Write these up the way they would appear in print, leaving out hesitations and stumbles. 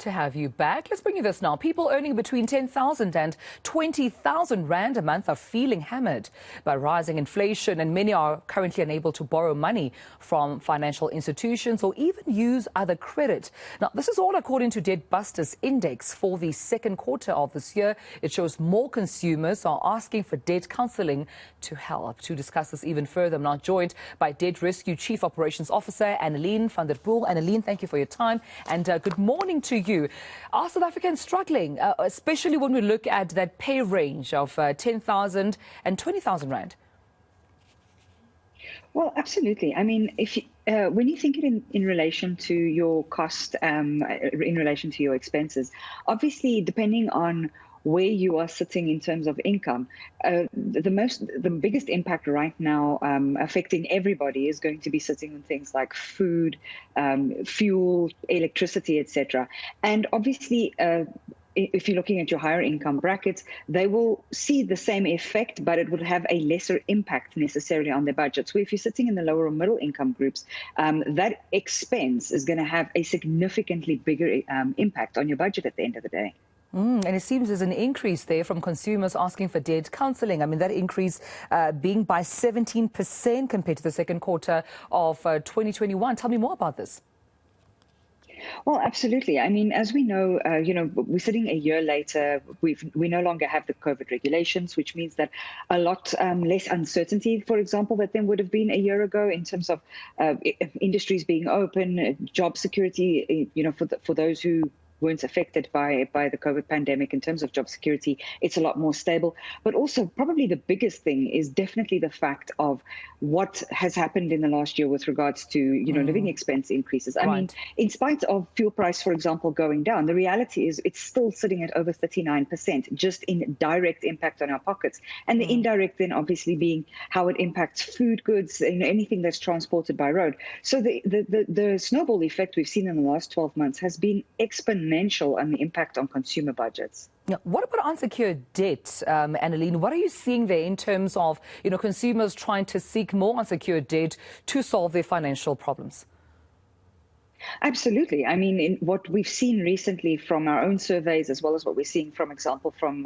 to have you back. Let's bring you this now. People earning between 10,000 and 20,000 Rand a month are feeling hammered by rising inflation, and many are currently unable to borrow money from financial institutions or even use other credit. Now, this is all according to Debt Busters Index for the second quarter of this year. It shows more consumers are asking for debt counselling to help. To discuss this even further, I'm now joined by Debt Rescue Chief Operations Officer Annaline van der Poel. Annaline, thank you for your time and good morning to you. Are South Africans struggling, especially when we look at that pay range of 10,000 and 20,000 Rand? Well, absolutely. I mean, if you, when you think it in relation to your cost, in relation to your expenses, obviously, depending on where you are sitting in terms of income, the biggest impact right now affecting everybody is going to be sitting on things like food, fuel, electricity, etc. And obviously, if you're looking at your higher income brackets, they will see the same effect, but it would have a lesser impact necessarily on their budgets. Where if you're sitting in the lower or middle income groups, that expense is going to have a significantly bigger impact on your budget at the end of the day. And it seems there's an increase there from consumers asking for debt counselling. I mean, that increase being by 17% compared to the second quarter of 2021. Tell me more about this. Well, absolutely. I mean, as we know, we're sitting a year later. We no longer have the COVID regulations, which means that a lot less uncertainty, for example, that there would have been a year ago in terms of industries being open, job security, for those who weren't affected by the COVID pandemic in terms of job security. It's a lot more stable. But also probably the biggest thing is definitely the fact of what has happened in the last year with regards to, living expense increases. I mean, in spite of fuel price, for example, going down, the reality is it's still sitting at over 39% just in direct impact on our pockets. And the indirect then obviously being how it impacts food goods, anything that's transported by road. So the snowball effect we've seen in the last 12 months has been exponential on the impact on consumer budgets. Now, what about unsecured debt, Annaline? What are you seeing there in terms of, consumers trying to seek more unsecured debt to solve their financial problems? Absolutely. I mean, what we've seen recently from our own surveys, as well as what we're seeing, from example, from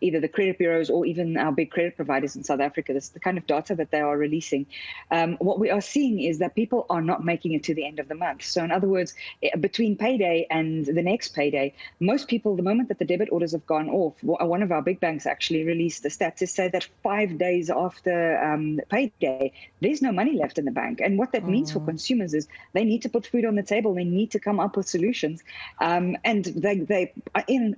either the credit bureaus or even our big credit providers in South Africa, this is the kind of data that they are releasing. What we are seeing is that people are not making it to the end of the month. So in other words, between payday and the next payday, most people, the moment that the debit orders have gone off, one of our big banks actually released the stats to say that 5 days after payday, there's no money left in the bank. And what that means for consumers is they need to put food on the table. They need to come up with solutions, and they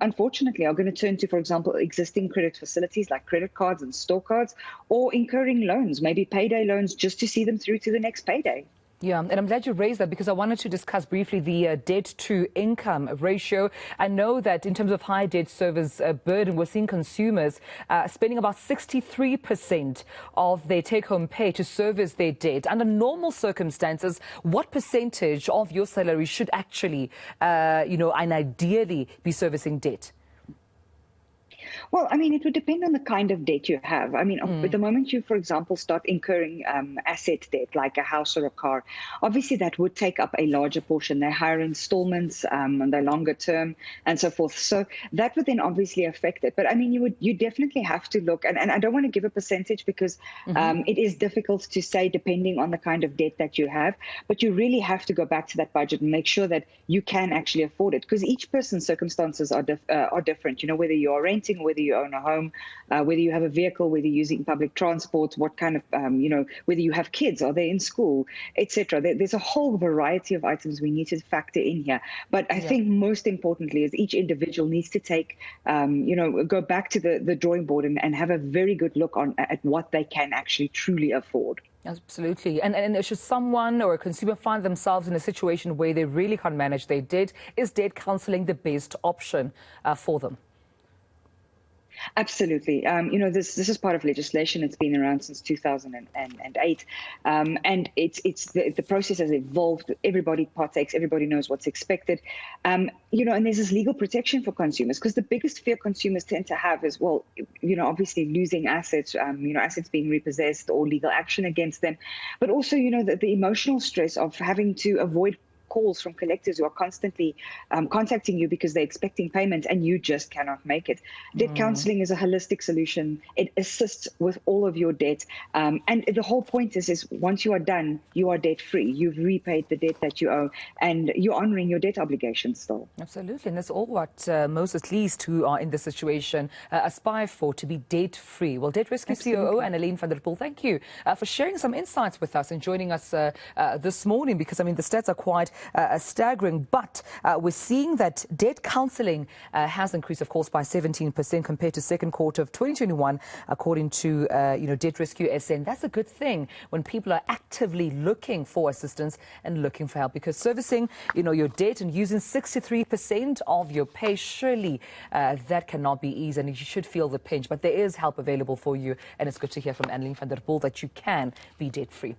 unfortunately are going to turn to, for example, existing credit facilities like credit cards and store cards, or incurring loans, maybe payday loans, just to see them through to the next payday. Yeah, and I'm glad you raised that because I wanted to discuss briefly the debt-to-income ratio. I know that in terms of high debt service burden, we're seeing consumers spending about 63% of their take-home pay to service their debt. Under normal circumstances, what percentage of your salary should actually, and ideally be servicing debt? Well, I mean, it would depend on the kind of debt you have. I mean, at the moment you, for example, start incurring asset debt like a house or a car, obviously that would take up a larger portion. They're higher installments and they're longer term and so forth. So that would then obviously affect it. But I mean, you definitely have to look, and I don't want to give a percentage because it is difficult to say depending on the kind of debt that you have. But you really have to go back to that budget and make sure that you can actually afford it, because each person's circumstances are different. Whether you are renting, whether you own a home, whether you have a vehicle, whether you're using public transport, what kind of, whether you have kids, are they in school, etc. There's a whole variety of items we need to factor in here. But I think most importantly is each individual needs to take, go back to the drawing board and have a very good look at what they can actually truly afford. Absolutely. And should someone or a consumer find themselves in a situation where they really can't manage their debt, is debt counselling the best option for them? Absolutely. This is part of legislation. It's been around since 2008. And the process has evolved. Everybody partakes. Everybody knows what's expected. And there's this legal protection for consumers, because the biggest fear consumers tend to have is, well, obviously losing assets, assets being repossessed or legal action against them. But also, the emotional stress of having to avoid calls from collectors who are constantly contacting you because they're expecting payment and you just cannot make it. Debt counseling is a holistic solution. It assists with all of your debt. And the whole point is once you are done, you are debt free. You've repaid the debt that you owe and you're honoring your debt obligations still. Absolutely. And that's all what most, at least, who are in this situation aspire for, to be debt free. Well, Debt Rescue COO Annaline van der Poel, thank you for sharing some insights with us and joining us this morning, because, I mean, the stats are quite staggering. But we're seeing that debt counseling has increased, of course, by 17% compared to second quarter of 2021, according to, Debt Rescue SA. And that's a good thing when people are actively looking for assistance and looking for help, because servicing, your debt and using 63% of your pay, surely that cannot be easy, and you should feel the pinch. But there is help available for you, and it's good to hear from Annaline van der Poel that you can be debt free.